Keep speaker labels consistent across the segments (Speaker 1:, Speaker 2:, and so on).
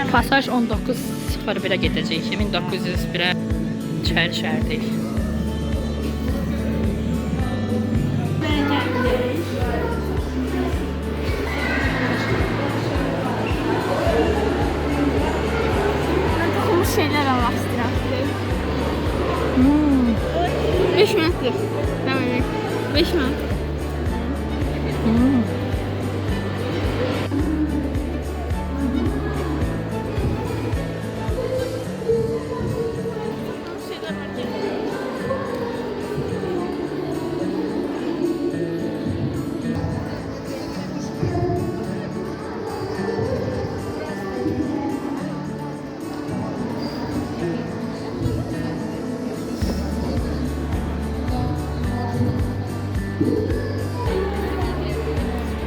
Speaker 1: Pasaj 19.01'ə gedəcəyik. 1901'ə şəhərdəyik.
Speaker 2: Toxunmuş şeylər almaq istəyirəm. 5 manatdır. 5 manat.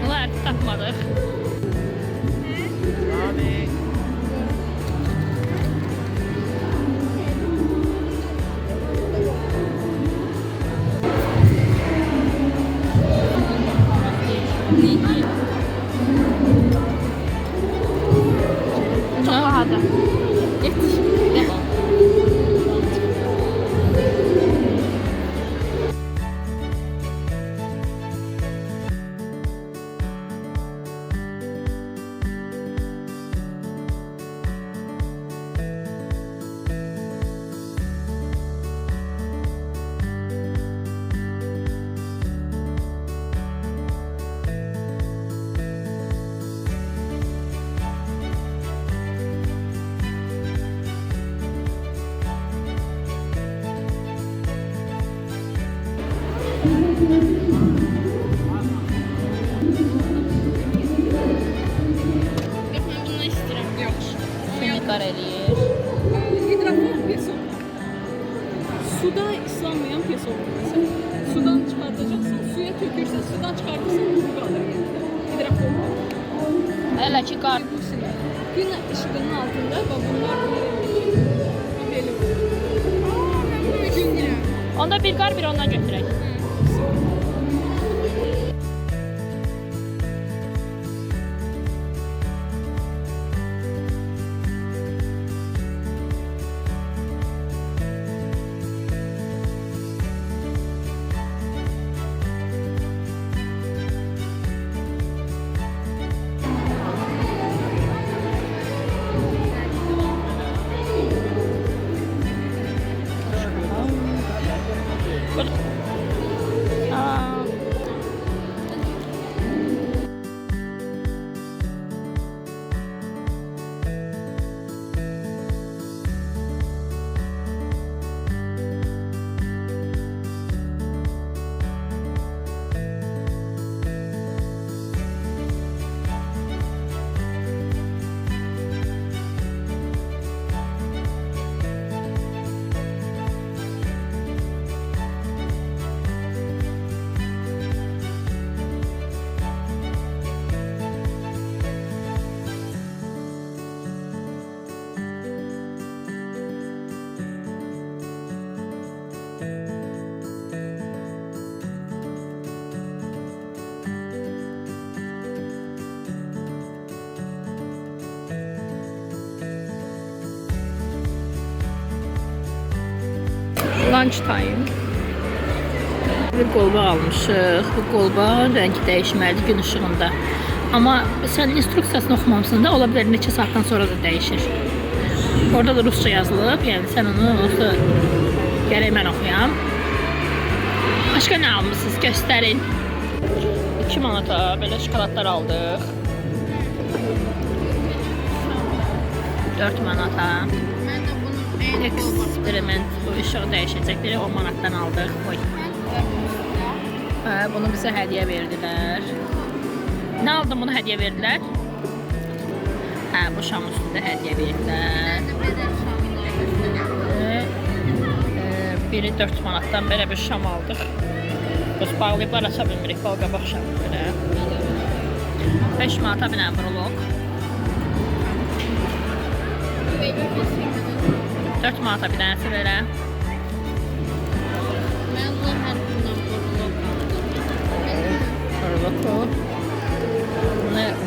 Speaker 1: Bunlar tapmadıq.
Speaker 2: Çox bahadır. Yetiş. Yox, mən bundan istəyirəm. Yox.
Speaker 1: Kimlikar eləyir.
Speaker 3: Hidrafon peso. Suda ıslanmayan peso olur mesela. Sudan çıkartacaksın, suya tökürsen, sudan çıkartırsan bu kadar yerinde. Hidrafon.
Speaker 1: Hələ ki qar.
Speaker 3: Gün ışığının altında bak bunlar böyle. Gün girer.
Speaker 1: Onda bir qar, bir ondan götürək. Aa. Lunch time. Bir qolbaq almışıq. Bu qolbağın rəngi dəyişməlidir gün ışığında. Amma sən instruksiyasını oxumamısın da, ola bilər neçə saatdan sonra da dəyişir. Orada da rusca yazılıb, yəni sən onu gərək mən oxuyam. Başqa nə almışsınız? Göstərin. 2 manata belə şokoladlar aldıq. 4 manata.
Speaker 2: Mən də bunun eyni qolbaq.
Speaker 1: Eksperiment, bu ışığı dəyişəcəkləri 10 manatdan aldıq. Oy. Bunu bizə hədiyyə verdilər. Nə aldın, bunu hədiyyə verdilər? Bu şam üstündə hədiyyə verdilər. Biri 4 manatdan belə bir şam aldıq. Biz bağlayıblar, aça bilmirik, bal qabaq şam belə. 5 manata bir dənə brolog. 4 manata bir dənəsi belə.
Speaker 2: Mən bundan
Speaker 1: Brolog.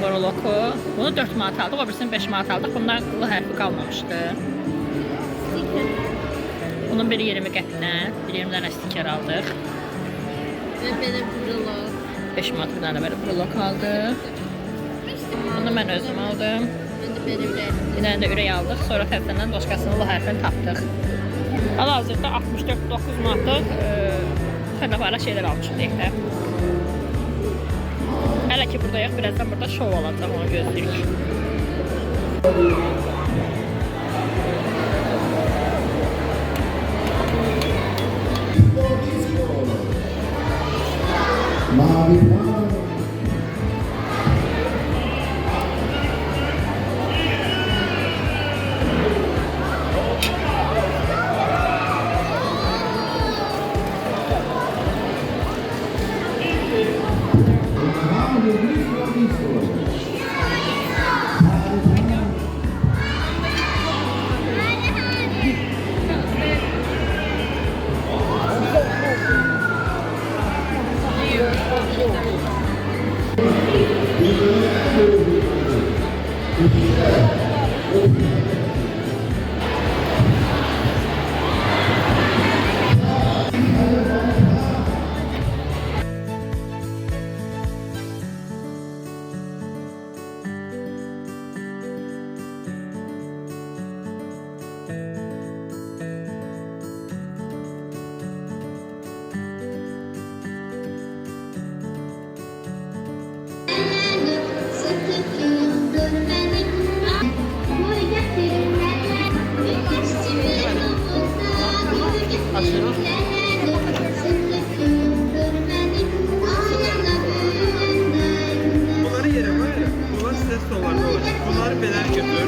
Speaker 1: Bunu broloku. Bunu 4 manat aldıq, o birisini 5 manat aldıq. Bundan L hərfi qalmamışdı. Bunun biri 20 qəpdən, biri 20 dənə stiker aldıq.
Speaker 2: Ve benim brolog.
Speaker 1: 5 manat bir dənə belə brolok aldıq. Bunu mən özüm aldım.
Speaker 2: Ben de benimle.
Speaker 1: Bir dənə də ürək aldıq. Sonra təzədən başqasının L hərfini tapdıq. Hal-hazırda 64-9 manatlıq xırda-para şeylər almışıq deyək də. Hələ ki buradayıq, birazdan burada şov olacaq, onu gözləyirik.
Speaker 4: Mavi Prado.
Speaker 5: Bunları yere koy. Bunlar size sorularda olacak. Bunları beler götür.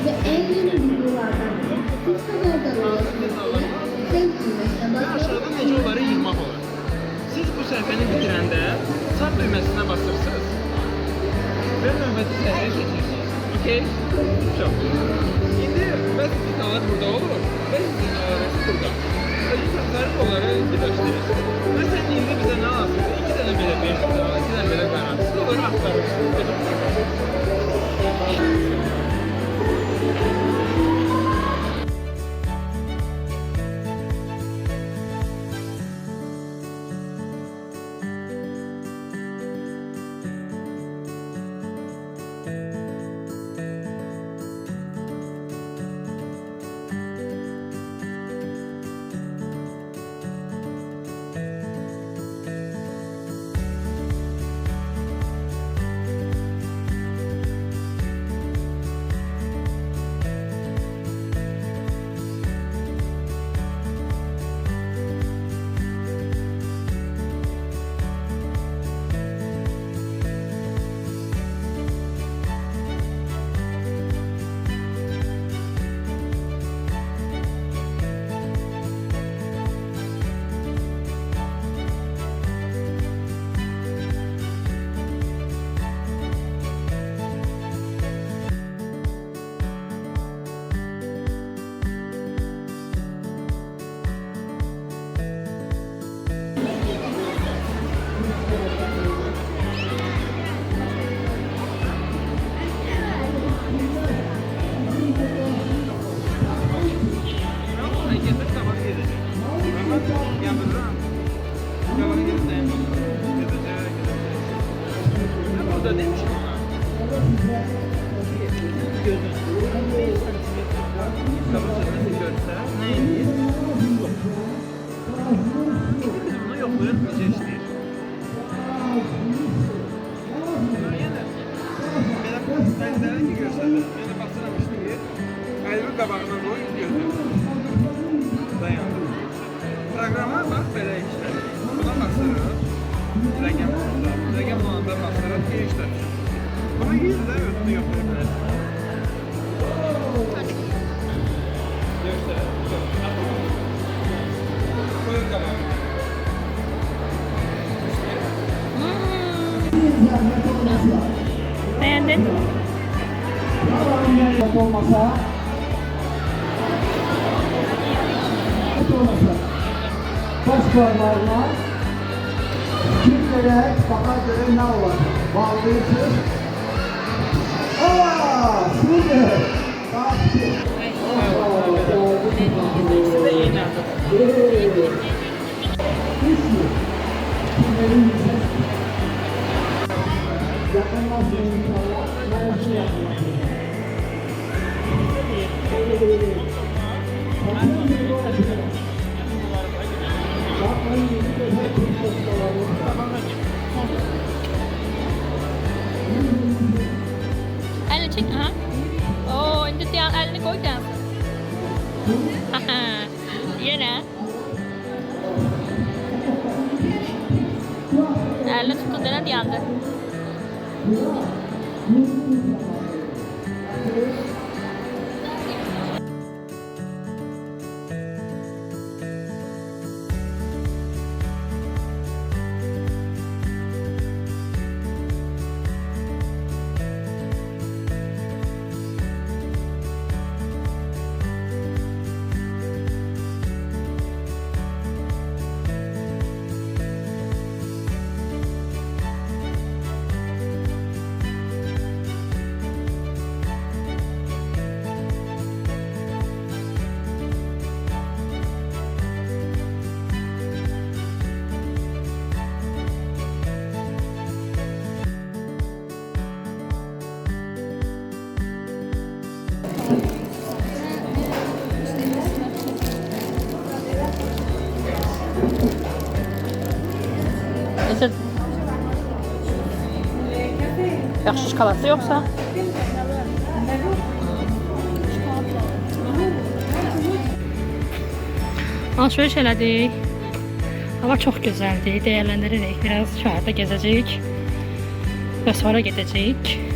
Speaker 6: Ve en yeni videolardan biri kısa oradaları
Speaker 5: Aşağıda necə onları yığmaq olur. Siz bu səhifəni bitirəndə sağ düyməsinə basırsınız və növbəti səhifəyə keçirsiniz. Okey? Çox. İndi bəzi detallar burada olur, bəzi detallar burada. Özü təsərrüf olaraq birləşdirirsiniz. Məsələn, indi bizə nə lazımdır? 2 dənə belə 5 dənə, 2 dənə belə qarantısı onları axtarırsınız. Burada demiş gözün kabasını görsə nə edir? Biz bunu yoxlayıb necə işləyir? Yəni belə pəncərə ki görsələr, yəni basıram işləyir. Əlimi qabağına qoy, gözün dayandır. Proqrama bax belə işlədir. Buna basırıq. Rəqəm olanda, rəqəm olanda basırıq ki işlədir. Bunu yerdə özünü yoxlayıb bilərsən.
Speaker 4: zahmet olmasa.
Speaker 1: Beğendin?
Speaker 4: Zahmet olmasa. Zahmet olmasa. Baş parmağına kimlere bakar göre ne olur? Bağlıyorsunuz. Aaa! Şimdi! Kalktı.
Speaker 5: İkisi de yeni aldım.
Speaker 4: Yakınlaşın inşallah. Ben şey yapayım.
Speaker 1: Elini çek. Aha. Oo, indi diğer elini koy da. Haha. Yine. Elini tutun denen yandı. Nedir? Yaxşı şokoladlı yoxsa? Alışveriş elədik. Hava çox gözəldir. Dəyərləndiririk. Biraz şəhərdə gəzəcəyik və sonra gedəcəyik.